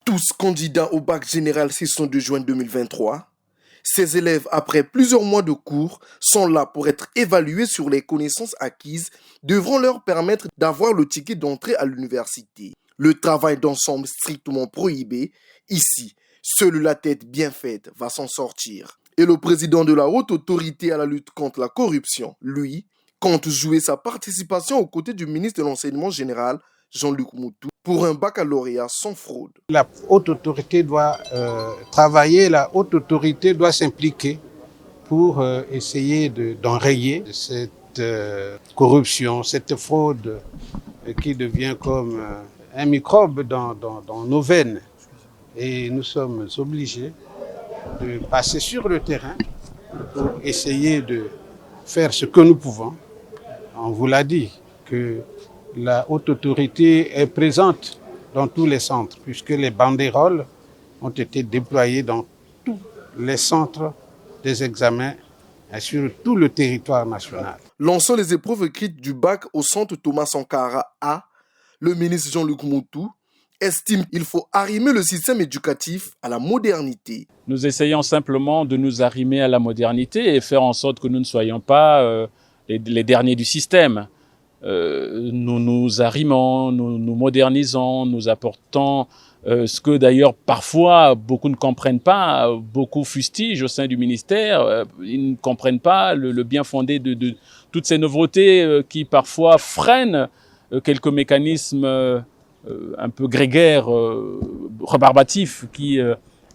Tous candidats au bac général session de juin 2023. Ces élèves, après plusieurs mois de cours, sont là pour être évalués sur les connaissances acquises, devront leur permettre d'avoir le ticket d'entrée à l'université. Le travail d'ensemble strictement prohibé. Ici, seule la tête bien faite va s'en sortir. Et le président de la haute autorité à la lutte contre la corruption, lui, compte jouer sa participation aux côtés du ministre de l'Enseignement général, Jean-Luc Moutou, pour un baccalauréat sans fraude. La haute autorité doit travailler, la haute autorité doit s'impliquer pour essayer d'enrayer cette corruption, cette fraude qui devient comme un microbe dans nos veines. Et nous sommes obligés de passer sur le terrain pour essayer de faire ce que nous pouvons. On vous l'a dit, que la haute autorité est présente dans tous les centres, puisque les banderoles ont été déployées dans tous les centres des examens et sur tout le territoire national. Lançant les épreuves écrites du bac au centre Thomas Sankara A, le ministre Jean-Luc Moutou estime qu'il faut arrimer le système éducatif à la modernité. Nous essayons simplement de nous arrimer à la modernité et faire en sorte que nous ne soyons pas les derniers du système. Nous nous arrimons, nous modernisons, nous apportons ce que d'ailleurs parfois beaucoup ne comprennent pas, beaucoup fustigent au sein du ministère, ils ne comprennent pas le bien fondé de toutes ces nouveautés qui parfois freinent quelques mécanismes un peu grégaires, rébarbatifs qui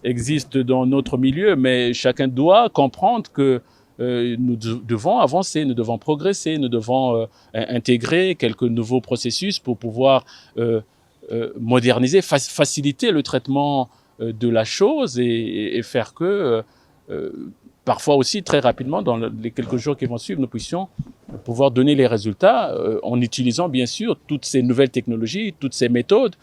existent dans notre milieu, mais chacun doit comprendre que nous devons avancer, nous devons progresser, nous devons intégrer quelques nouveaux processus pour pouvoir moderniser, faciliter le traitement de la chose et faire que parfois aussi très rapidement, dans les quelques jours qui vont suivre, nous puissions pouvoir donner les résultats en utilisant bien sûr toutes ces nouvelles technologies, toutes ces méthodes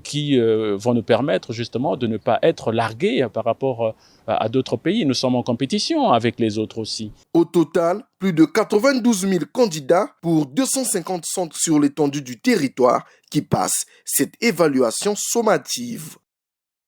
qui vont nous permettre justement de ne pas être largués par rapport à d'autres pays. Nous sommes en compétition avec les autres aussi. Au total, plus de 92 000 candidats pour 250 centres sur l'étendue du territoire qui passent cette évaluation sommative.